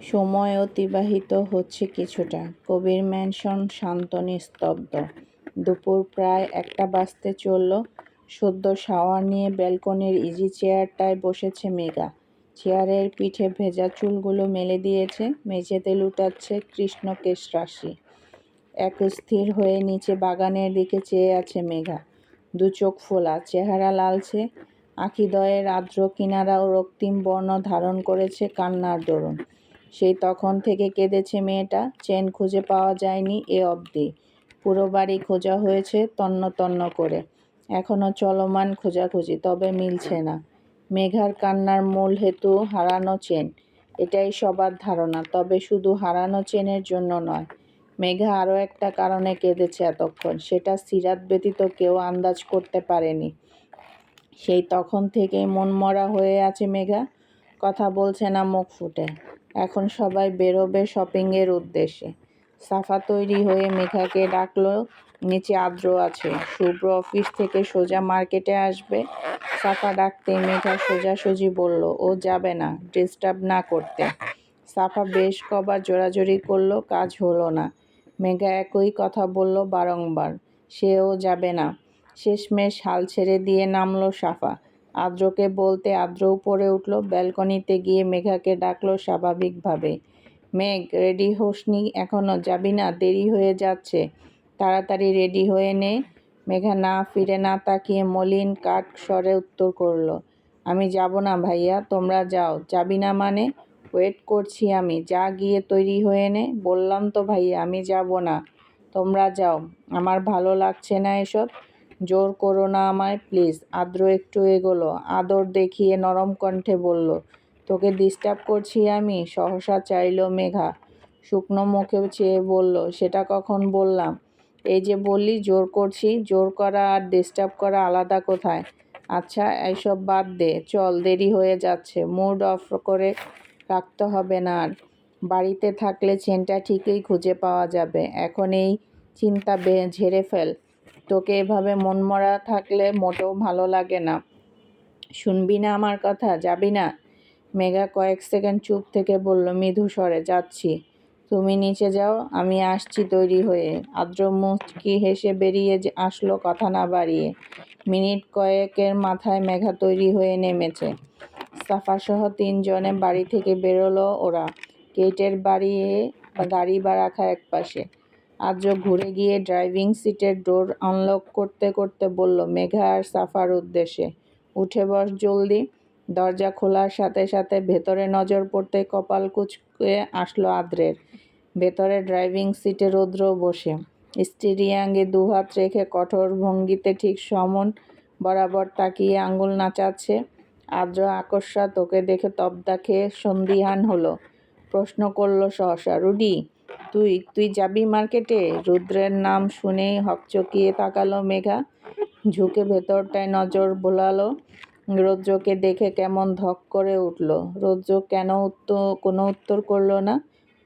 সময় অতিবাহিত হচ্ছে কিছুটা। কবির ম্যানশন শান্ত নিস্তব্ধ। দুপুর প্রায় 1টা বাজতে চলল। সদ্য শাওয়ার নিয়ে ব্যালকনির ইজি চেয়ারটায় বসেছে মেঘা। চেয়ারের পিঠে ভেজা চুলগুলো মেলে দিয়েছে, মেঝেতে লুটাচ্ছে কৃষ্ণকেশ রাশি। একস্থির হয়ে নিচে বাগানের দিকে চেয়ে আছে মেঘা। দুচোখ ফোলা, চেহারা লালচে, আখিদ্বয়ের আর্দ্র কিনারাও রক্তিম বর্ণ ধারণ করেছে কান্নার দরুন। সেই তখন থেকে কেঁদেছে মেয়েটা, চেন খুঁজে পাওয়া যায়নি এ অবধি। পুরো বাড়ি খোঁজা হয়েছে তন্ন তন্ন করে, এখনো চলমান খোঁজাখুঁজি, তবে মিলছে না। মেঘার কান্নার মূল হেতু হারানো চেন, এটাই সবার ধারণা, তবে শুধু হারানো চেনের জন্য নয়। মেঘা আরও একটা কারণে কেঁদেছে এতক্ষণ, সেটা সিরাত ব্যতীত কেউ আন্দাজ করতে পারেনি। সেই তখন থেকেই মনমরা হয়ে আছে মেঘা, কথা বলছে না মুখ ফুটে। এখন সবাই বেরোবে শপিংয়ের উদ্দেশ্যে। সাফা তৈরি হয়ে মেঘাকে ডাকলো, নিচে আদ্র আছে, শুভ্র অফিস থেকে সোজা মার্কেটে আসবে। সাফা ডাকতেই মেঘা সোজাসুজি বলল ও যাবে না, ডিস্টার্ব না করতে। সাফা বেশ কবার জোরাজুরি করলো, কাজ হলো না। মেঘা একই কথা বলল বারংবার, সেও যাবে না। শেষমেশ হাল ছেড়ে দিয়ে নামলো সাফা। আদ্রকে বলতে আদ্র উপরে উঠল, ব্যালকনিতে গিয়ে মেঘাকে ডাকলো স্বাভাবিকভাবে। মেঘ, রেডি হোসনি এখনো? যাবি না? দেরি হয়ে যাচ্ছে, তাড়াতাড়ি রেডি হয়ে নে। মেঘা না ফিরে না তাকিয়ে মলিন কাঠ স্বরে উত্তর করল, আমি যাব না ভাইয়া, তোমরা যাও। যাবি না মানে? ওয়েট করছি আমি, যা গিয়ে তৈরি হয়ে নে। বললাম তো ভাইয়া আমি যাব না, তোমরা যাও, আমার ভালো লাগছে না এসব। জোর করো না আমায় প্লিজ। আদ্র একটু এগোলো, আদর দেখিয়ে নরম কণ্ঠে বলল, তোকে ডিস্টার্ব করছি আমি? সহসা চাইল মেঘা, শুকনো মুখে চেয়ে বলল, সেটা কখন বললাম? এই যে বললি জোর করছি, জোর করা আর ডিস্টার্ব করা আলাদা কোথায়? আচ্ছা এইসব বাদ দে, চল, দেরি হয়ে যাচ্ছে। মুড অফ করে রাখতে হবে না আর। বাড়িতে থাকলে চেনটা ঠিকই খুঁজে পাওয়া যাবে, এখন এই চিন্তা ঝেড়ে ফেল। তোকে এভাবে মনমরা থাকলে মোটেও ভালো লাগে না। শুনবি না আমার কথা? যাবি না? মেঘা কয়েক সেকেন্ড চুপ থেকে বলল মৃদু স্বরে, যাচ্ছি। তুমি নিচে যাও, আমি আসছি তৈরি হয়ে। আদ্র মুচকি হেসে বেরিয়ে আসলো কথা না বাড়িয়ে। মিনিট কয়েকের মাথায় মেঘা তৈরি হয়ে নেমেছে। সাফাসহ 3 জনে বাড়ি থেকে বেরোলো ওরা। গেটের গাড়ি রাখা একপাশে। আদ্র ঘুরে গিয়ে ড্রাইভিং সিটের ডোর আনলক করতে করতে বলল মেঘা আর সাফার উদ্দেশ্যে, উঠে বস জলদি। দরজা খোলার সাথে সাথে ভেতরে নজর পড়তে কপাল কুঁচকে আসলো আদ্রের। ভেতরে ড্রাইভিং সিটে রৌদ্র বসে, স্টিয়ারিংয়ে দুহাত রেখে কঠোর ভঙ্গিতে ঠিক সমন বরাবর তাকিয়ে আঙুল নাচাচ্ছে। আদ্র আকস্মাৎ ওকে দেখে তব্দা খেয়ে সন্দিহান হলো। প্রশ্ন করল সহসা, রুডি, তুই যাবি মার্কেটে? রুদ্রের নাম শুনেই হকচকিয়ে তাকালো মেঘা, ঝুঁকে ভেতরটায় নজর বোলালো। রৌদ্রকে দেখে কেমন ধক করে উঠল। রৌদ্র কোনো উত্তর করল না,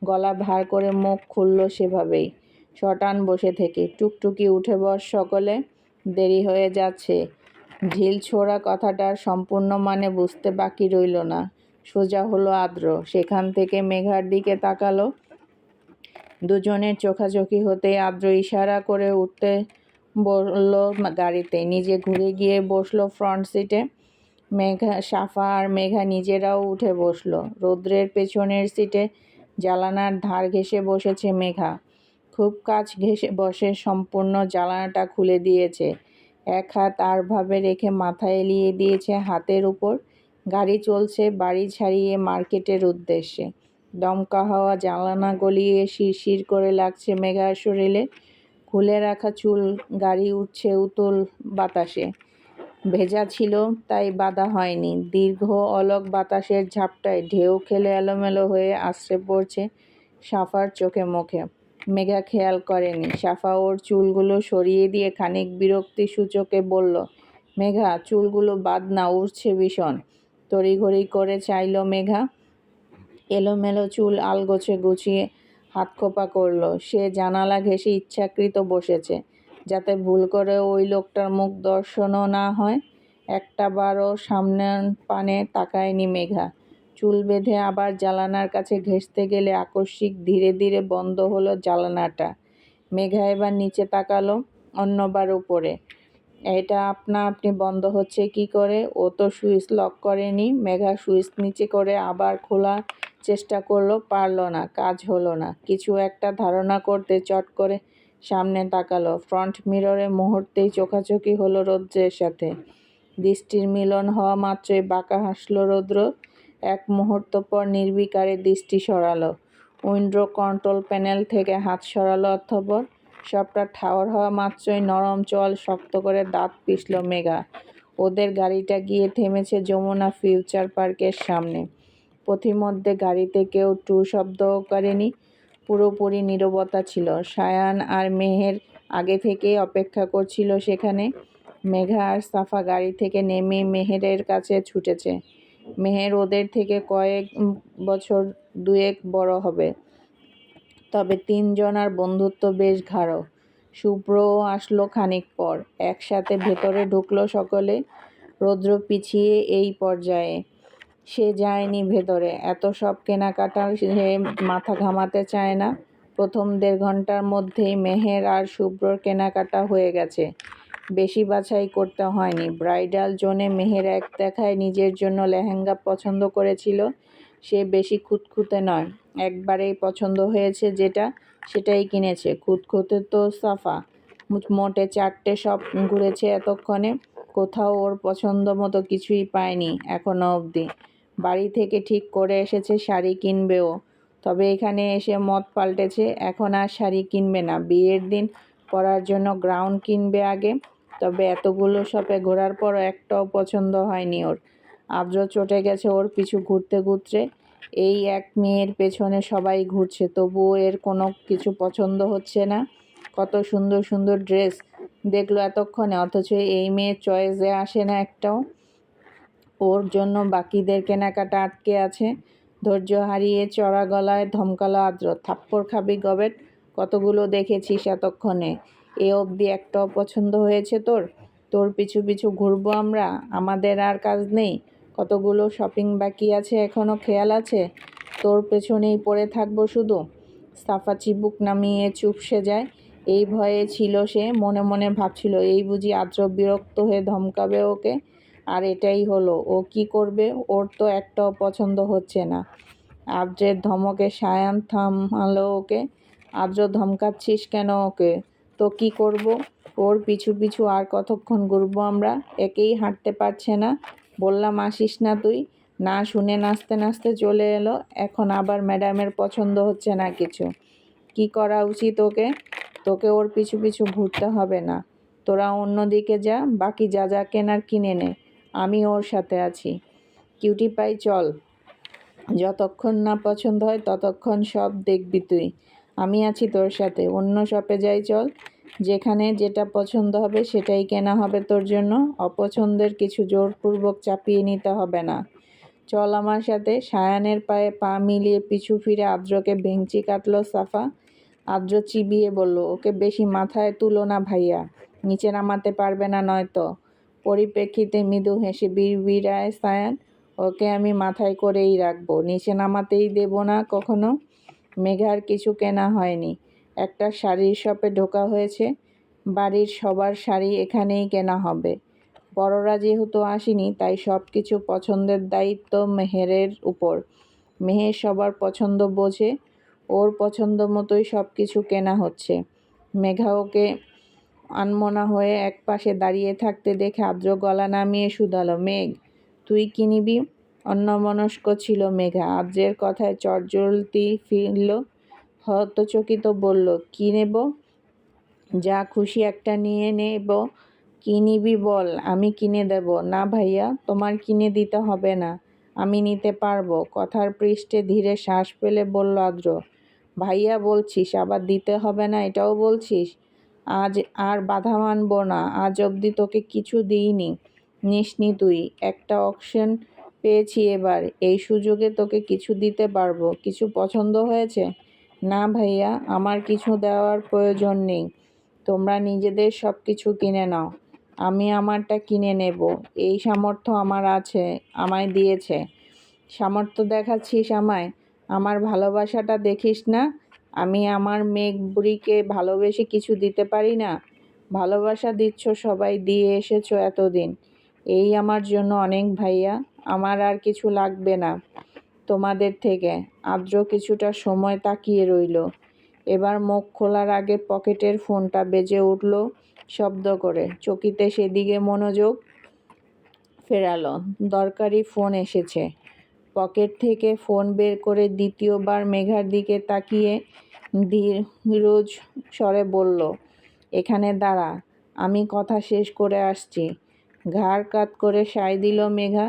গলা ভার করে মুখ খুলল সেভাবেই, শটান বসে থেকে। টুকটুকি উঠে বস সকলে, দেরি হয়ে যাচ্ছে। ঢিল ছোড়া কথাটার সম্পূর্ণ মানে বুঝতে বাকি রইল না। সোজা হলো আদ্র, সেখান থেকে মেঘার দিকে তাকালো। দুজনের চোখাচোখি হতেই আদ্র ইশারা করে উঠতে বলল গাড়িতে, নিজে ঘুরে গিয়ে বসলো ফ্রন্ট সিটে। সাফা আর মেঘা নিজেরাও উঠে বসলো। রৌদ্রের পেছনের সিটে জানালার ধার ঘেঁষে বসেছে মেঘা। খুব কাছ ঘেঁষে বসে সম্পূর্ণ জানালাটা খুলে দিয়েছে। এক হাত আড়ভাবে রেখে মাথা এলিয়ে দিয়েছে হাতের উপর। গাড়ি চলছে বাড়ি ছাড়িয়ে মার্কেটের উদ্দেশ্যে। দমকা হাওয়া জানালা গলিয়ে শিরশির করে লাগছে মেঘার শরীরে। খুলে রাখা চুল গাড়ি উঠছে উতল বাতাসে। ভেজা ছিল তাই বাধা হয়নি। দীর্ঘ অলক বাতাসের ঝাপটায় ঢেউ খেলে এলোমেলো হয়ে আছড়ে পড়ছে সাফার চোখে মুখে। মেঘা খেয়াল করেনি। সাফা ওর চুলগুলো সরিয়ে দিয়ে খানিক বিরক্তি সূচকে বলল, মেঘা, চুলগুলো বাদ না, উড়ছে ভীষণ। তড়িঘড়ি করে চাইল মেঘা। এলোমেলো চুল আলগোছে গুছিয়ে হাতখোপা করল। সে জানালা ঘেঁষে ইচ্ছাকৃত বসেছে, যাতে ভুল করে ওই লোকটার মুখ দর্শনও না হয়। একটা বারও সামনের পানে তাকায়নি মেঘা। চুল বেঁধে আবার জানালার কাছে ঘেঁষতে গেলে আকস্মিক ধীরে ধীরে বন্ধ হলো জানালাটা। মেঘা এবার নিচে তাকালো, অন্যবার উপরে। এটা আপনা আপনি বন্ধ হচ্ছে কি করে? ও তো সুইচ লক করেনি। মেঘা সুইচ নিচে করে আবার খোলার চেষ্টা করলো, পারল না, কাজ হলো না। কিছু একটা ধারণা করতে চট করে সামনে তাকালো। ফ্রন্ট মিররে মুহূর্তেই চোখাচোখি হলো রৌদ্রের সাথে। দৃষ্টির মিলন হওয়া মাত্রই বাঁকা হাসল রৌদ্র। এক মুহূর্ত পর নির্বিকারে দৃষ্টি সরালো। উইন্ডো কন্ট্রোল প্যানেল থেকে হাত সরালো অর্থপর। সবটা ঠাওর হওয়া মাত্রই নরম চোয়াল শক্ত করে দাঁত পিষল মেঘা। ওদের গাড়িটা গিয়ে থেমেছে যমুনা ফিউচার পার্কের সামনে। পথিমধ্যে গাড়িতে কেউ টু শব্দও করেনি। পুরোপুরি নীরবতা ছিল। সায়ান আর মেহের আগে থেকেই অপেক্ষা করছিল সেখানে। মেঘা আর সাফা গাড়ি থেকে নেমে মেহেরের কাছে ছুটেছে। মেহের ওদের থেকে কয়েক বছর দুয়েক বড় হবে, তবে তিনজনার বন্ধুত্ব বেশ গাঢ়। শুভ্রও আসলো খানিক পর। একসাথে ভেতরে ঢুকলো সকলে। রৌদ্র পিছিয়ে এই পর্যায়ে। সে যায়নি ভেতরে। এত সব কেনাকাটার সে মাথা ঘামাতে চায় না। প্রথম 1.5 ঘন্টার মধ্যেই মেহের আর শুভ্রর কেনাকাটা হয়ে গেছে। বেশি বাছাই করতে হয়নি। ব্রাইডাল জোনে মেহের এক দেখায় নিজের জন্য লেহেঙ্গা পছন্দ করেছিল। সে বেশি খুঁতখুঁতে নয়। একবারেই পছন্দ হয়েছে যেটা, সেটাই কিনেছে। খুঁতখুঁতে তো সাফা। মোটে 4টে শপ ঘুরেছে এতক্ষণে। কোথাও ওর পছন্দ মতো কিছুই পায়নি এখনো অবধি। বাড়ি থেকে ঠিক করে এসেছে শাড়ি কিনবেও, তবে এখানে এসে মত পাল্টেছে। এখন আর শাড়ি কিনবে না, বিয়ের দিন পরার জন্য গাউন কিনবে আগে। তবে এতগুলো শপে ঘোরার পরও একটাও পছন্দ হয়নি ওর। আদ্র চটে গেছে ওর পিছু ঘুরতে ঘুরতে। এই এক মেয়ের পেছনে সবাই ঘুরছে, তবুও এর কোনো কিছু পছন্দ হচ্ছে না। কত সুন্দর সুন্দর ড্রেস দেখলো এতক্ষণে, অথচ এই মেয়ের চয়েসে আসে না একটাও। ওর জন্য বাকিদের কেনাকাটা আটকে আছে। ধৈর্য হারিয়ে চড়া গলায় ধমকালো আদ্র, থাপ্পড় খাবি গবেট? কতগুলো দেখেছিস এতক্ষণে, এ অবধি একটাও পছন্দ হয়েছে তোর? তোর পিছু পিছু ঘুরবো আমরা? আমাদের আর কাজ নেই? কতগুলো শপিং বাকি আছে এখনো, খেয়াল আছে? তোর পেছনেই পড়ে থাকবো শুধু? সাফা চিবুক নামিয়ে চুপসে যায়। এই ভয়ে ছিল সে। মনে মনে ভাবছিল, এই বুঝি আদ্র বিরক্ত হয়ে ধমকাবে ওকে। আর এটাই হলো। ও কি করবে? ওর তো একটাও পছন্দ হচ্ছে না। আদ্রের ধমকে সায়ান থামালো ওকে। আদ্র, ধমকাচ্ছিস কেন ওকে? তো কি করব? ওর পিছু পিছু আর কতক্ষণ ঘুরবো আমরা? একেই হাঁটতে পারছে না। বললাম আসিস না তুই। না শুনে নাচতে নাচতে চলে এলো। এখন আবার ম্যাডামের পছন্দ হচ্ছে না কিছু। কি করা উচিত ওকে? তোকে ওর পিছু পিছু ঘুরতে হবে না। তোরা অন্যদিকে যা, বাকি যা যা কেনার কিনে নে। আমি ওর সাথে আছি। কিউটি পাই, চল। যতক্ষণ না পছন্দ হয় ততক্ষণ সব দেখবি তুই। আমি আছি তোর সাথে। অন্য শপে যাই চল। যেখানে যেটা পছন্দ হবে সেটাই কেনা হবে তোর জন্য। অপছন্দের কিছু জোরপূর্বক চাপিয়ে নিতে হবে না। চল আমার সাথে। সায়ানের পায়ে পা মিলিয়ে পিছু ফিরে আদ্রকে ভেঙচি কাটল সাফা। আদ্র চিবিয়ে বলল, ওকে বেশি মাথায় তুলো না ভাইয়া, নিচে নামাতে পারবে না নয়তো। পরিপ্রেক্ষিতে মৃদু হেসে বিড়বিড়ায় সায়ান, ওকে আমি মাথায় করেই রাখবো, নিচে নামাতেই দেব না কখনো। মেঘার কিছু কেনা হয়নি। একটা শাড়ির শপে ঢোকা হয়েছে। বাড়ির সবার শাড়ি এখানেই কেনা হবে। বড়রা যেহেতু আসেনি, তাই সব কিছু পছন্দের দায়িত্ব মেহেরের উপর। মেহের সবার পছন্দ বোঝে। ওর পছন্দ মতোই সব কিছু কেনা হচ্ছে। মেঘা ওকে আনমনা হয়ে এক পাশে দাঁড়িয়ে থাকতে দেখে আদ্র গলা নামিয়ে শুধালো, মেঘ, তুই কি নিবি? অন্যমনস্ক ছিল মেঘা। আদ্রের কথায় চটজলদি ফিরল। হতচকিত বলল, কি নেব? যা খুশি একটা নিয়ে নেব। কি নিবি বল, আমি কিনে দেব। না ভাইয়া, তোমার কিনে দিতে হবে না, আমি নিতে পারবো। কথার পৃষ্ঠে ধীরে শ্বাস ফেলে বলল আদ্র। ভাইয়া বলছিস, আবার দিতে হবে না এটাও বলছিস? আজ আর বাধা মানব না। আজ অবধি তোকে কিছু দিইনি, নিসনি তুই। একটা অকশন পেয়েছি এবার, এই সুযোগে তোকে কিছু দিতে পারবো। কিছু পছন্দ হয়েছে? না ভাইয়া, আমার কিছু দেওয়ার প্রয়োজন নেই। তোমরা নিজেদের সব কিছু কিনে নাও, আমি আমারটা কিনে নেব। এই সামর্থ্য আমার আছে, আমায় দিয়েছে। সামর্থ্য দেখাচ্ছিস আমায়? আমার ভালোবাসাটা দেখিস না? আমি আমার মেঘ বুড়িকে ভালোবেসে কিছু দিতে পারি না? ভালোবাসা দিচ্ছ সবাই, দিয়ে এসেছো এতদিন। এই আমার জন্য অনেক ভাইয়া। আমার আর কিছু লাগবে না তোমাদের থেকে। আদ্র কিছুটা সময় তাকিয়ে রইল। এবার মুখ খোলার আগে পকেটের ফোনটা বেজে উঠল শব্দ করে। চকিতে সেদিকে মনোযোগ ফেরালো। দরকারি ফোন এসেছে। পকেট থেকে ফোন বের করে দ্বিতীয়বার মেঘার দিকে তাকিয়ে ধীরজ স্বরে বলল, এখানে দাঁড়া, আমি কথা শেষ করে আসছি। ঘাড় কাত করে সায় দিল মেঘা।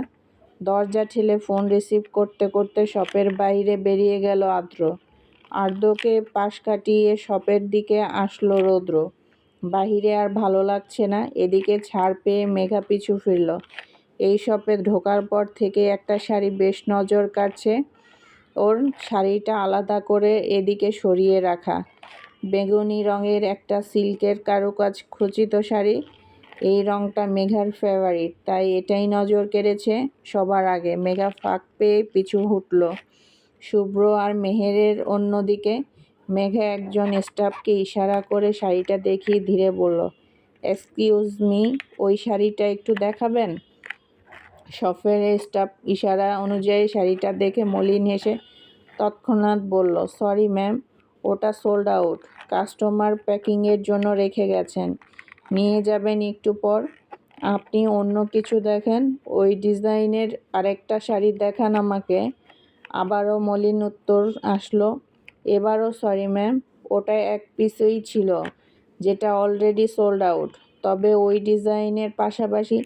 দরজা ঠেলে ফোন রিসিভ করতে করতে শপের বাইরে বেরিয়ে গেল আদ্র। আর্দ্রকে পাশ কাটিয়ে শপের দিকে আসলো রৌদ্র। বাহিরে আর ভালো লাগছে না। এদিকে ছাড় পেয়ে মেঘা পিছু ফিরল। এই শপে ঢোকার পর থেকে একটা শাড়ি বেশ নজর কাটছে ওর। শাড়িটা আলাদা করে এদিকে সরিয়ে রাখা। বেগুনি রঙের একটা সিল্কের কারুকাজ খচিত শাড়ি। এই রঙটা মেঘার ফেভারিট, তাই এটাই নজর কেড়েছে সবার আগে। মেঘা ফাঁক পেয়ে পিছু হুটল শুভ্র আর মেহেরের অন্যদিকে। মেঘা একজন স্টাফকে ইশারা করে শাড়িটা দেখিয়ে ধীরে বলল, এক্সকিউজ মি, ওই শাড়িটা একটু দেখাবেন? শপের স্টাফ ইশারা অনুযায়ী শাড়িটা দেখে মলিন হেসে তৎক্ষণাৎ বলল, সরি ম্যাম, ওটা সোল্ড আউট। কাস্টমার প্যাকিংয়ের জন্য রেখে গেছেন, নিয়ে যাবেন একটু পর। আপনি অন্য কিছু দেখেন। ওই ডিজাইনের আরেকটা শাড়ি দেখান আমাকে। আবারও মলিন উত্তর আসলো। এবারও সরি ম্যাম, ওটা এক পিসই ছিল, যেটা অলরেডি সোল্ড আউট। তবে ওই ডিজাইনের পাশাপাশি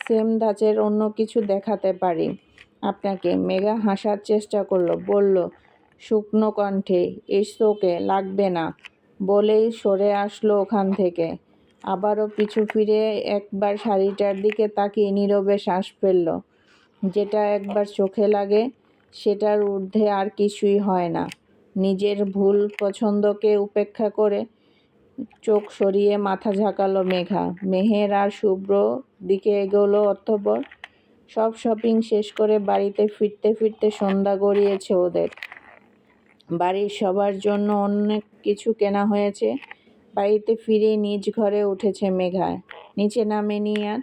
সেম ধাঁচের অন্য কিছু দেখাতে পারি আপনাকে। মেঘা হাসার চেষ্টা করলো, বলল শুকনো কণ্ঠে, ইটস ওকে, লাগবে না, বলেই সরে আসলো ওখান থেকে। আবারও পিছু ফিরে একবার শাড়িটার দিকে তাকিয়ে নীরবে শ্বাস ফেলল। যেটা একবার চোখে লাগে সেটার ঊর্ধ্বে আর কিছুই হয় না। নিজের ভুল পছন্দকে উপেক্ষা করে চোখ সরিয়ে মাথা ঝাঁকালো মেঘা। মেহের আর শুভ্র দিকে এগোলো অতঃপর। সব শপিং শেষ করে বাড়িতে ফিরতে ফিরতে সন্ধ্যা গড়িয়েছে ওদের। বাড়ির সবার জন্য অনেক কিছু কেনা হয়েছে। বাড়িতে ফিরে নিজ ঘরে উঠেছে মেঘা। নিচে নামেনি আর।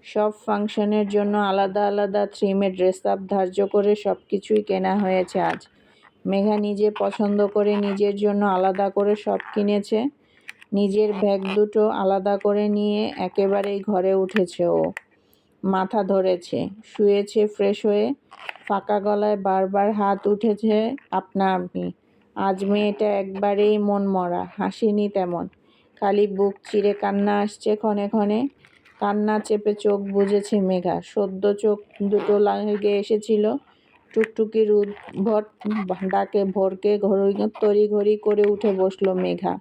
সব ফাংশনের জন্য আলাদা আলাদা থিমে ড্রেস আপ ধার্য করে সব কিছুই কেনা হয়েছে আজ। মেঘা নিজে পছন্দ করে নিজের জন্য আলাদা করে সব কিনেছে। নিজের ব্যাগ দুটো আলাদা করে নিয়ে একেবারেই ঘরে উঠেছে ও। মাথা ধরেছে, শুয়েছে ফ্রেশ হয়ে। ফাঁকা গলায় বারবার হাত উঠেছে আপনা আপনি। আজ মেয়েটা একবারেই মনমরা, হাসিনি তেমন। খালি বুক চিরে কান্না আসছে ক্ষণে ক্ষণে। কান্না চেপে চোখ বুজেছে মেঘা। সদ্য চোখ দুটো লেগে এসেছিল। টুকটুকির উদ্ভট ডাকে ভোরকে তড়িঘড়ি করে উঠে বসলো মেঘা।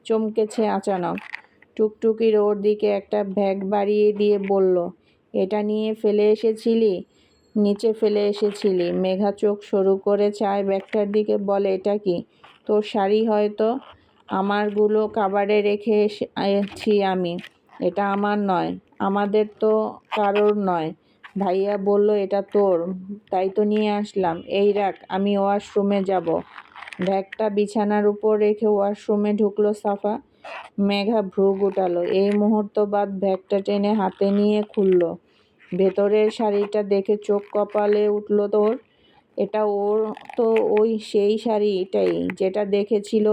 চমকেছে আচানক। টুকটুকির ওর দিকে একটা ব্যাগ বাড়িয়ে দিয়ে বলল, এটা নিয়ে ফেলে এসেছিলি? নিচে ফেলে এসেছিলি? মেঘা চোখ সরু করে চায় ব্যাগটার দিকে, বলে, এটা কি? তোর শাড়ি হয়তো। আমারগুলো কাবারে রেখে এসেছি আমি। এটা আমার নয়, আমাদের তো কারোর নয়। ভাইয়া বলল এটা তোর, তাই তো নিয়ে আসলাম। এই রাখ, আমি ওয়াশরুমে যাব। ব্যাগটা বিছানার উপর রেখে ওয়াশরুমে ঢুকলো সাফা। মেঘা ভ্রু গুটালো। এই মুহূর্ত বাদ ব্যাগটা টেনে হাতে নিয়ে খুলল। ভেতরের শাড়িটা দেখে চোখ কপালে উঠল তোর। এটা ওর তো ওই সেই শাড়িটাই যেটা দেখেছিল,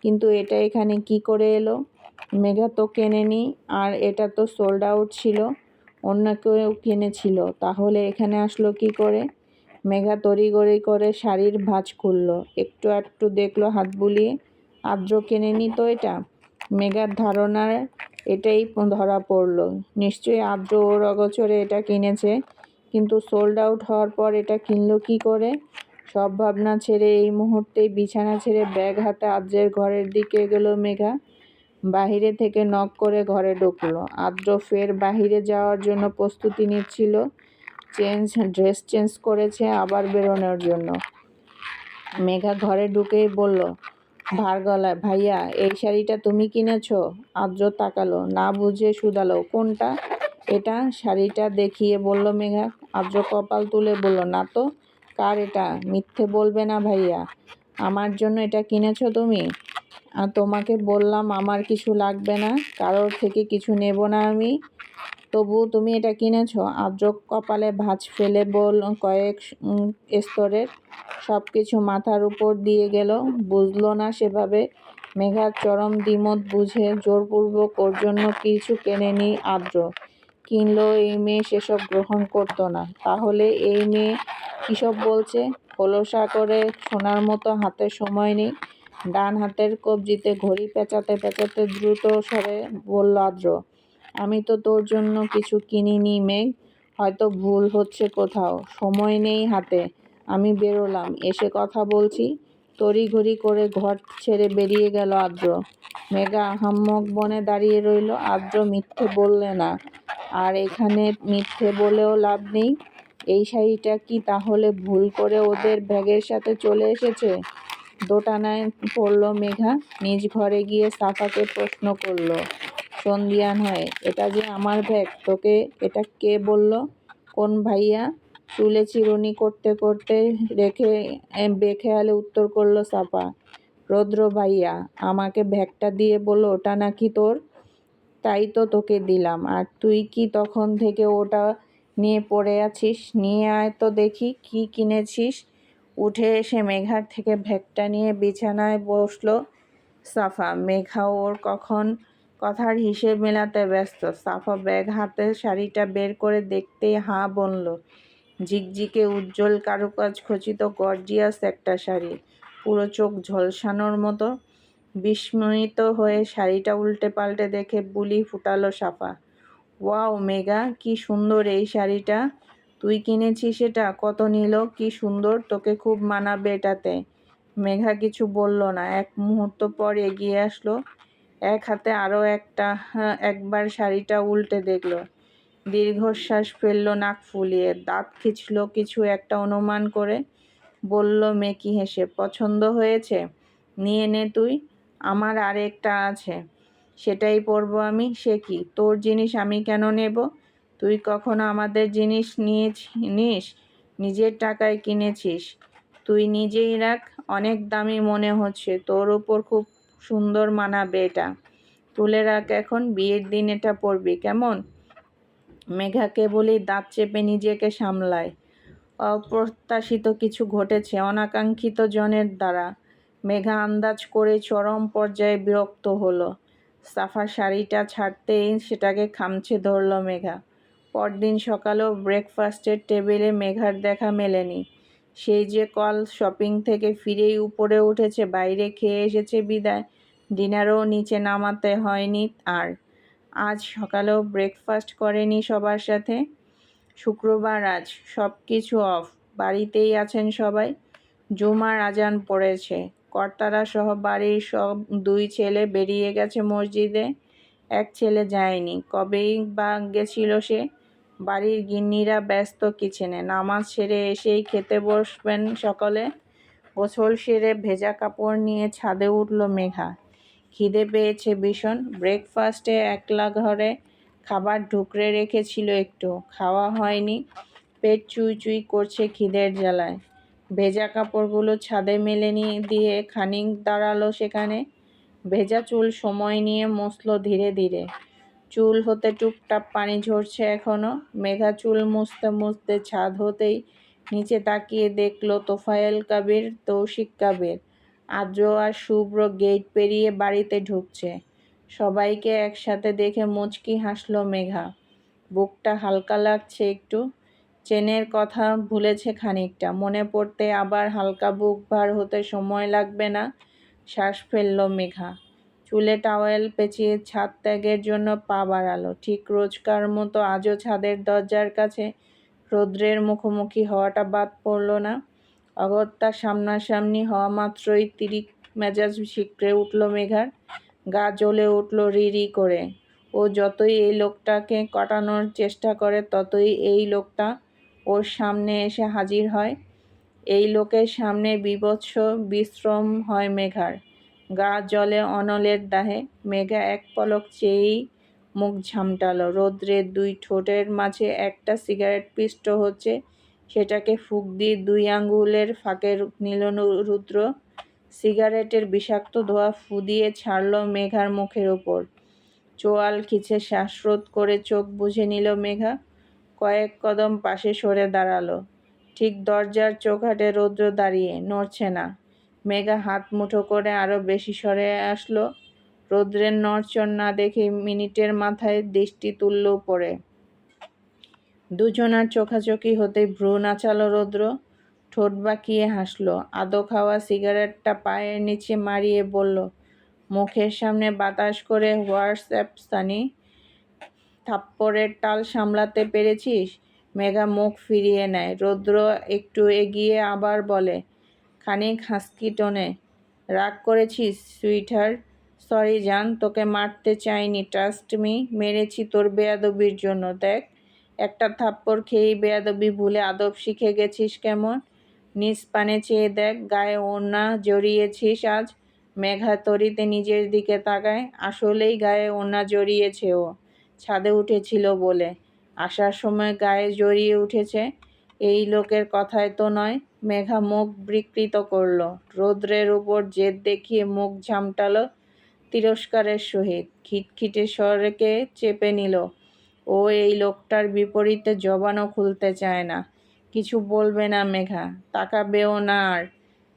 কিন্তু এটা এখানে কি করে এলো? মেঘা তো কেনেনি, আর এটা তো সোল্ড আউট ছিল। অন্য কেউ কিনেছিল, তাহলে এখানে আসলো কি করে? মেঘা তড়িঘড়ি করে শাড়ির ভাঁজ খুলল। একটু একটু দেখলো হাত বুলিয়ে। আদ্র কেনেনি তো এটা? মেঘার ধারণার এটাই ধরা পড়ল। নিশ্চয়ই আদ্র ওর অগোচরে এটা কিনেছে, কিন্তু সোল্ড আউট হওয়ার পর এটা কিনলো কি করে? সব ভাবনা ছেড়ে এই মুহূর্তেই বিছানা ছেড়ে ব্যাগ হাতে আদ্রের ঘরের দিকে এগোলো মেঘা। বাহিরে থেকে নক করে ঘরে ঢুকলো। আদ্র ফের বাহিরে যাওয়ার জন্য প্রস্তুতি নিচ্ছিল। ড্রেস চেঞ্জ করেছে আবার বেরোনোর জন্য। মেঘা ঘরে ঢুকেই বলল ভার গলায়, ভাইয়া, এই শাড়িটা তুমি কিনেছো? আদ্র তাকালো, না বুঝে শুধালো, কোনটা? এটা। শাড়িটা দেখিয়ে বলল মেঘা। আদ্র কপাল তুলে বলল, না তো, কার এটা? মিথ্যে বলবে না ভাইয়া। আমার জন্য এটা কিনেছো তুমি? আর তোমাকে বললাম আমার কিছু লাগবে না, কারোর থেকে কিছু নেব না আমি, তবুও তুমি এটা কিনেছো? আদ্র কপালে ভাঁজ ফেলে কয়েক স্তরের সব কিছু মাথার উপর দিয়ে গেল। বুঝলো না সেভাবে। মেঘার চরম দ্বিমত বুঝে জোরপূর্বক ওর জন্য কিছু কেনেনি আদ্র। কিনলেও এই মেয়ে সেসব গ্রহণ করতো না। তাহলে এই মেয়ে কিসব বলছে? খোলসা করে শোনার মতো হাতে সময় নেই। ডান হাতের কবজিতে ঘড়ি পেঁচাতে পেঁচাতে দ্রুত স্বরে বলল আদ্র, আমি তো তোর জন্য কিছু কিনিনি মেঘ, হয়তো ভুল হচ্ছে কোথাও, সময় নেই হাতে, আমি বেরোলাম, এসে কথা বলছি। তড়িঘড়ি করে ঘর ছেড়ে বেরিয়ে গেল আদ্র। মেঘা আহাম্মক বনে দাঁড়িয়ে রইল। আদ্র মিথ্যে বললে না, আর এখানে মিথ্যে বলেও লাভ নেই। এই শাড়িটা কি তাহলে ভুল করে ওদের ব্যাগের সাথে চলে এসেছে? দোটানায় পড়ল মেঘা। নিজ ঘরে গিয়ে সাফাকে প্রশ্ন করল সন্ধিয়ান হয়ে, এটা যে আমার ব্যাগ, তোকে এটা কে বলল? কোন ভাইয়া? চুলে চিরুনি করতে করতে রেখে বেখেয়ালে উত্তর করল সাফা, রৌদ্র ভাইয়া আমাকে ব্যাগটা দিয়ে বলল ওটা নাকি তোর, তাই তো তোকে দিলাম। আর তুই কি তখন থেকে ওটা নিয়ে পড়ে আছিস? নিয়ে আয় তো দেখি কি কিনেছিস। উঠে এসে মেঘার থেকে ব্যাগটা নিয়ে বিছানায় বসলো সাফা। মেঘা ওর কথার হিসেব মেলাতে ব্যস্ত। সাফা ব্যাগ হাতে শাড়িটা বের করে দেখতেই হাঁ বনল। ঝিকঝিকে উজ্জ্বল কারুকাজ খচিত গর্জিয়াস একটা শাড়ি, পুরো চোখ ঝলসানোর মতো। বিস্মিত হয়ে শাড়িটা উল্টে পাল্টে দেখে বুলি ফুটালো সাফা। ওয়াও মেঘা, কি সুন্দর এই শাড়িটা, তুই কিনেছিস এটা? কত নিল? কি সুন্দর, তোকে খুব মানাবে এটাতে। মেঘা কিছু বলল না। এক মুহূর্ত পর এগিয়ে আসলো, এক হাতে আরও একবার শাড়িটা উল্টে দেখল। দীর্ঘশ্বাস ফেলল নাক ফুলিয়ে, দাঁত খিঁচল কিছু একটা অনুমান করে। বলল মেকি হেসে, পছন্দ হয়েছে? নিয়ে নে তুই, আমার আরেকটা আছে, সেটাই পরবো আমি। সে কি, তোর জিনিস আমি কেন নেব? তুই কখনো আমাদের জিনিস নিস? নিজের টাকায় কিনেছিস, তুই নিজেই রাখ। অনেক দামি মনে হচ্ছে, তোর ওপর খুব সুন্দর মানাবে এটা। তুলে রাখ এখন, বিয়ের দিন এটা পরবি কেমন? মেঘা কেবলই দাঁত চেপে নিজেকে সামলায়। অপ্রত্যাশিত কিছু ঘটেছে অনাকাঙ্ক্ষিত জনের দ্বারা। মেঘা আন্দাজ করে চরম পর্যায়ে বিরক্ত হলো। সাফার শাড়িটা ছাড়তেই সেটাকে খামচে ধরল মেঘা। পরদিন সকালেও ব্রেকফাস্টের টেবিলে মেঘার দেখা মেলেনি। সেই যে কাল শপিং থেকে ফিরেই উপরে উঠেছে, বাইরে খেয়ে এসেছে বিদায়, ডিনারও নিচে নামাতে হয়নি আর। আজ সকালেও ব্রেকফাস্ট করেনি সবার সাথে। শুক্রবার আজ, সব কিছু অফ, বাড়িতেই আছেন সবাই। জুমার আজান পড়েছে, কর্তারা সহ বাড়ির সব 2 ছেলে বেরিয়ে গেছে মসজিদে। এক ছেলে যায়নি, কবেই বা গেছিল সে। বাড়ির গিন্নিরা ব্যস্ত কিচেনে, নামাজ সেরে এসেই খেতে বসবেন সকলে। গোসল সেরে ভেজা কাপড় নিয়ে ছাদে উঠল মেঘা। খিদে পেয়েছে ভীষণ। ব্রেকফাস্টে একলা ঘরে খাবার ঢুকরে রেখেছিল, একটু খাওয়া হয়নি, পেট চুই চুই করছে খিদের জ্বালায়। ভেজা কাপড়গুলো ছাদে মেলে দিয়ে খানিক দাঁড়ালো সেখানে। ভেজা চুল সময় নিয়ে মুছল ধীরে ধীরে। চুল হতে টুপটাপ পানি ঝরছে এখনো। মেঘা চুল মুছতে মুছতে ছাদ হতেই নিচে তাকিয়ে দেখল তোফায়েল কাবির, তৌসিক কাবির, আদ্র আর শুভ্র গেট পেরিয়ে বাড়িতে ঢুকছে। সবাইকে একসাথে দেখে মুচকি হাসল মেঘা। বুকটা হালকা লাগছে একটু। চেনের কথা ভুলেছে খানিকটা, মনে পড়তে আবার হালকা বুক ভার হতে সময় লাগবে না। শ্বাস ফেলল মেঘা। চুলে টাওয়েল পেঁচিয়ে ছাদ ত্যাগের জন্য পা বাড়ালো। ঠিক রোজকার মতো আজও ছাদের দরজার কাছে রৌদ্রের মুখোমুখি হওয়াটা বাদ পড়ল না। অগত্যা সামনাসামনি হওয়া মাত্রই তিরিক মেজাজ শিকড়ে উঠল মেঘার। গা জ্বলে উঠল রি রি করে। ও যতই এই লোকটাকে কাটানোর চেষ্টা করে, ততই এই লোকটা ওর সামনে এসে হাজির হয়। এই লোকের সামনে বীভৎস বিশ্রম হয় মেঘার। গা জ্বলে অনলের দাহে। মেঘা এক পলক চেয়েই মুখ ঝামটালো। রৌদ্রের 2 ঠোঁটের মাঝে একটা সিগারেট পিষ্ট হচ্ছে, সেটাকে ফুঁক দিয়ে 2 আঙ্গুলের ফাঁকে নিল রুদ্র। সিগারেটের বিষাক্ত ধোঁয়া ফু দিয়ে ছাড়ল মেঘার মুখের ওপর। চোয়াল খিচে শ্বাসরোধ করে চোখ বুজে নিল মেঘা। কয়েক কদম পাশে সরে দাঁড়ালো। ঠিক দরজার চৌকাঠে রৌদ্র দাঁড়িয়ে, নড়ছে না। মেঘা হাত মুঠো করে আরো বেশি সরে আসলো। রৌদ্রের নড়চড় না দেখে মিনিটের মাথায় দৃষ্টি তুলল উপরে। দুজনার চোখাচোখি হতেই ভ্রু নাচালো রৌদ্র। ঠোঁট বাঁকিয়ে হাসলো। আদো খাওয়া সিগারেটটা পায়ের নিচে মারিয়ে বলল, মুখের সামনে বাতাস করে, হোয়াটসঅ্যাপ সানি, থাপ্পড়ের টাল সামলাতে পেরেছিস? মেঘা মুখ ফিরিয়ে নেয়। রৌদ্র একটু এগিয়ে আবার বলে, খানিক হাস্কি টোনে, রাগ করেছিস সুইটহার্ট? সরি জান, তোকে মারতে চাইনি, ট্রাস্ট মি। মেরেছি তোর বেয়াদবির জন্য। দেখ, একটা থাপ্পড় খেয়েই বেয়াদবি ভুলে আদব শিখে গেছিস কেমন? নিজ পানে চেয়ে দেখ, গায়ে ওড়না জড়িয়েছিস আজ। মেঘা তরিতে নিজের দিকে তাকায়। আসলেই গায়ে ওড়না জড়িয়েছে ও। ছাদে উঠেছিল বলে। আসার সময় গায়ে জড়িয়ে উঠেছে। এই লোকের কথায় তো নয়। মেঘা মুখ বিকৃত করল। রৌদ্রের উপর জেদ দেখিয়ে মুখ ঝামটালো তিরস্কারের সহিত। খিটখিটে স্বরকে চেপে নিল। ও এই লোকটার বিপরীতে জবানও খুলতে চায় না। কিছু বলবে না মেঘা, তাকাবেও না আর।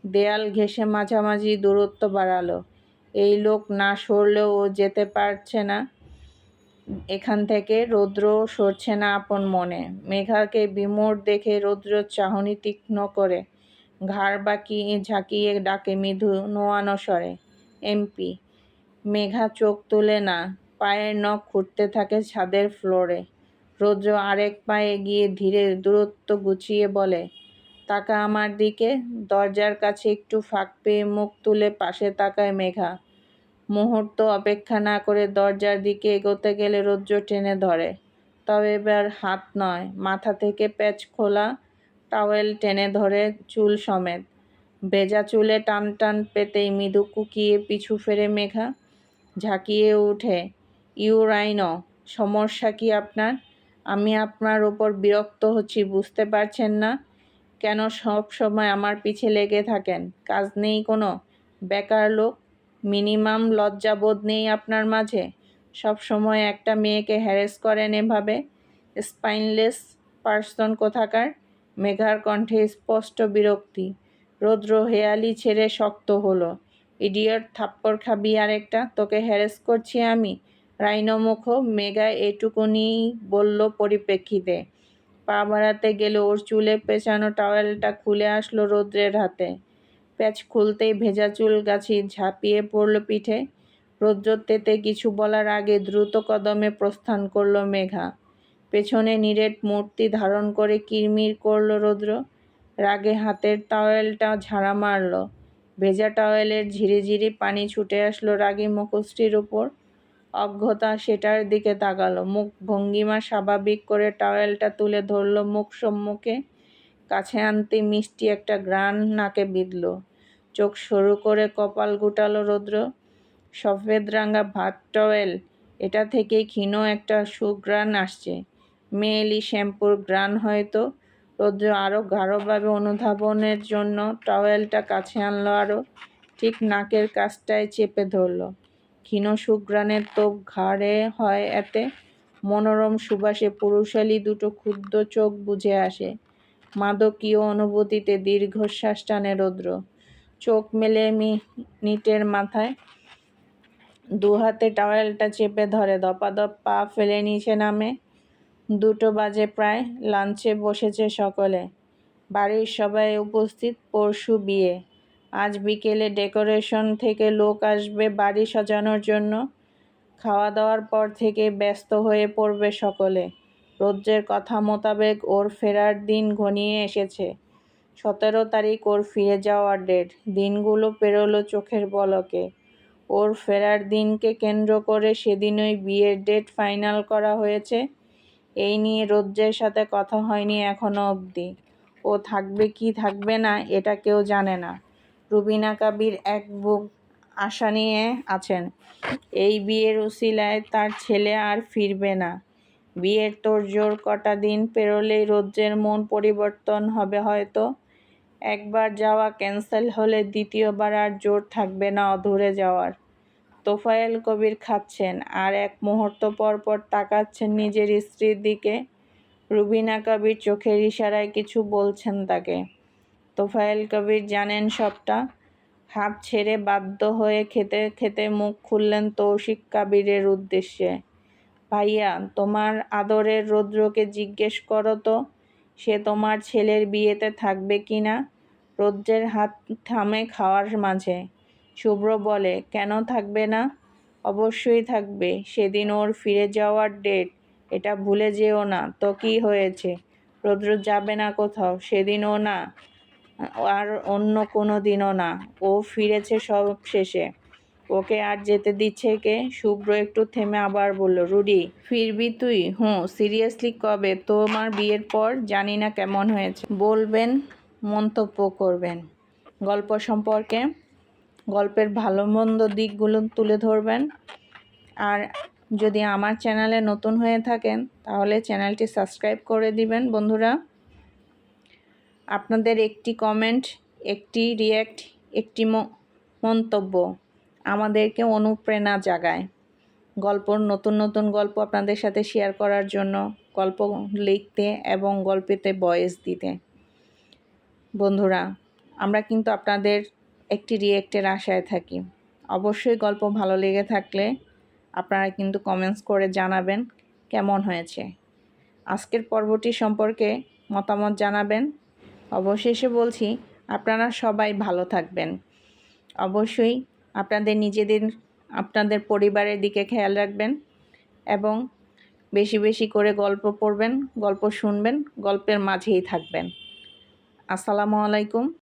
দেয়াল ঘেঁষে মাঝামাঝি দূরত্ব বাড়ালো। এই লোক না সরলেও ও যেতে পারছে না এখান থেকে। রৌদ্রও সরছে না আপন মনে। মেঘাকে বিমূঢ় দেখে রৌদ্র চাহনি তীক্ষ্ণ করে ঘাড় ঝাঁকিয়ে ডাকে মৃদু নোয়ানো স্বরে, এমপি। মেঘা চোখ তুলে না। পায়ের নখ খুঁড়তে থাকে ছাদের ফ্লোরে। রৌদ্র আরেক পা এগিয়ে ধীরে দূরত্ব গুছিয়ে বলে, তাকা আমার দিকে। দরজার কাছে একটু ফাঁক পেয়ে মুখ তুলে পাশে তাকায় মেঘা। মুহূর্ত অপেক্ষা না করে দরজার দিকে এগোতে গেলে রৌদ্র টেনে ধরে। তবে এবার হাত নয়, মাথা থেকে প্যাচ খোলা টাওয়েল টেনে ধরে, চুল সমেত। ভেজা চুলে টান টান পেতেই মৃদু কুকিয়ে পিছু ফেরে মেঘা। ঝাঁকিয়ে উঠে, ইউ রাইনো, সমস্যা কি আপনার? আমি আপনার ওপর বিরক্ত হচ্ছি বুঝতে পারছেন না? কেন সব সময় আমার পিছে লেগে থাকেন? কাজ নেই কোনো? বেকার লোক। মিনিমাম লজ্জাবোধ নেই আপনার মাঝে? সব সময় একটা মেয়েকে হ্যারেস করেন এভাবে? স্পাইনলেস পার্সন কোথাকার। মেঘার কণ্ঠে স্পষ্ট বিরক্তি। রৌদ্র হেয়ালি ছেড়ে শক্ত হলো। ইডিয়ট, থাপ্পড় খাবি আরেকটা? তোকে হ্যারেস করছি আমি? রাইনো মুখো। মেঘা এটুকুনি বলল পরিপ্রেক্ষিতে। পা বাড়াতে গেলে ওর চুলে পেঁচানো টাওয়েলটা খুলে আসলো রৌদ্রের হাতে। প্যাচ খুলতেই ভেজা চুল গাছি ঝাঁপিয়ে পড়ল পিঠে। রৌদ্র তেতে কিছু বলার আগে দ্রুত কদমে প্রস্থান করল মেঘা। পেছনে নিরেট মূর্তি ধারণ করে কিরমির করল রৌদ্র। রাগে হাতের টাওয়েলটা ঝাড়া মারল। ভেজা টাওয়েলের ঝিরিঝিরি পানি ছুটে আসলো রাগী মুখশ্রীর উপর। অজ্ঞতা সেটার দিকে তাকালো। মুখ ভঙ্গিমা স্বাভাবিক করে টাওয়েলটা তুলে ধরল মুখ সম্মুখে। কাছে আনতে মিষ্টি একটা ঘ্রাণ নাকে বিঁধল। চোখ সরু করে কপাল গুটালো রৌদ্র। সফেদ রাঙা ভাত টাওয়েল, এটা থেকেই ক্ষীণ একটা সুঘ্রাণ আসছে। মেয়েলি শ্যাম্পুর ঘ্রাণ হয়তো। রৌদ্র আরও গাঢ়ভাবে অনুধাবনের জন্য টাওয়েলটা কাছে আনলো আরও। ঠিক নাকের কাছটায় চেপে ধরল। ক্ষীণ সুঘ্রাণের তোপ ঘাড়ে হয় এতে। মনোরম সুবাসে পুরুষালী দুটো ক্ষুদ্র চোখ বুজে আসে। মাদকীয় অনুভূতিতে দীর্ঘশ্বাস টানে রৌদ্র। চোখ মেলে মিনিটের মাথায় দু হাতে টাওয়েলটা চেপে ধরে দপাদপ পা ফেলে নিচে নামে। 2টো বাজে প্রায়। লাঞ্চে বসেছে সকলে। বাড়ির সবাই উপস্থিত। পরশু বিয়ে। আজ বিকেলে ডেকোরেশন থেকে লোক আসবে বাড়ি সাজানোর জন্য। খাওয়া দাওয়ার পর থেকে ব্যস্ত হয়ে পড়বে সকলে। রৌদ্রের কথা মোতাবেক ওর ফেরার দিন ঘনিয়ে এসেছে। 17 তারিখ ওর ফিরে যাওয়ার ডেট। দিনগুলো পেরোলো চোখের পলকে। ওর ফেরার দিনকে কেন্দ্র করে সেদিনই বিয়ের ডেট ফাইনাল করা হয়েছে। এই নিয়ে রৌদ্রের সাথে কথা হয়নি এখনো অবধি। ও থাকবে কি থাকবে না এটা কেউ জানে না। রুবিনা কাবির এক বুক আশা নিয়ে আছেন। এই বিয়ের উসিলায় তার ছেলে আর ফিরবে না। বিয়ের তোড়জোড় কটা দিন পেরোলেই রৌদ্রের মন পরিবর্তন হবে হয়তো। একবার যাওয়া ক্যান্সেল হলে দ্বিতীয়বার আর জোর থাকবে না অধরে যাওয়ার। তোফায়েল কবির খাচ্ছেন আর এক মুহূর্ত পর পর তাকাচ্ছেন নিজের স্ত্রীর দিকে। রুবিনা কবির চোখের ইশারায় কিছু বলছেন তাকে। তোফায়েল কবির জানেন সবটা। হাঁপ ছেড়ে বাধ্য হয়ে খেতে খেতে মুখ খুললেন তৌসিক কবিরের উদ্দেশ্যে। ভাইয়া, তোমার আদরের রৌদ্রকে জিজ্ঞেস করো তো সে তোমার ছেলের বিয়েতে থাকবে কি না। রৌদ্রের হাত থামে খাওয়ার মাঝে। শুভ্র বলে, কেন থাকবে না? অবশ্যই থাকবে, সেদিন ওর ফিরে যাওয়ার ডেট, এটা ভুলে যেও না। তো কি হয়েছে? রৌদ্র যাবে না কোথাও, সেদিনও না আর অন্য কোনো দিনও না। ও ফিরেছে সব শেষে, ওকে আর যেতে দিচ্ছে কে? শুভ্র একটু থেমে আবার বলল, রুডি, ফিরবি তুই? হুঁ, সিরিয়াসলি কবে? তোমার বিয়ের পর। জানি না কেমন হয়েছে। বলবেন, মন্তব্য করবেন গল্প সম্পর্কে, গল্পের ভালো মন্দ দিকগুলো তুলে ধরবেন। আর যদি আমার চ্যানেলে নতুন হয়ে থাকেন তাহলে চ্যানেলটি সাবস্ক্রাইব করে দিবেন বন্ধুরা। আপনাদের একটি কমেন্ট, একটি রিয়্যাক্ট, একটি মন্তব্য আমাদেরকে অনুপ্রেরণা জাগায় নতুন নতুন গল্প আপনাদের সাথে শেয়ার করার জন্য, গল্প লিখতে এবং গল্পেতে ভয়েস দিতে। বন্ধুরা, আমরা কিন্তু আপনাদের একটি রিয়্যাক্টের আশায় থাকি। অবশ্যই গল্প ভালো লেগে থাকলে আপনারা কিন্তু কমেন্টস করে জানাবেন কেমন হয়েছে। আজকের পর্বটি সম্পর্কে মতামত জানাবেন। অবশেষে বলছি, আপনারা সবাই ভালো থাকবেন। অবশ্যই আপনাদের পরিবারের দিকে খেয়াল রাখবেন এবং বেশি বেশি করে গল্প পড়বেন, গল্প শুনবেন, গল্পের মাঝেই থাকবেন। আসসালামু আলাইকুম।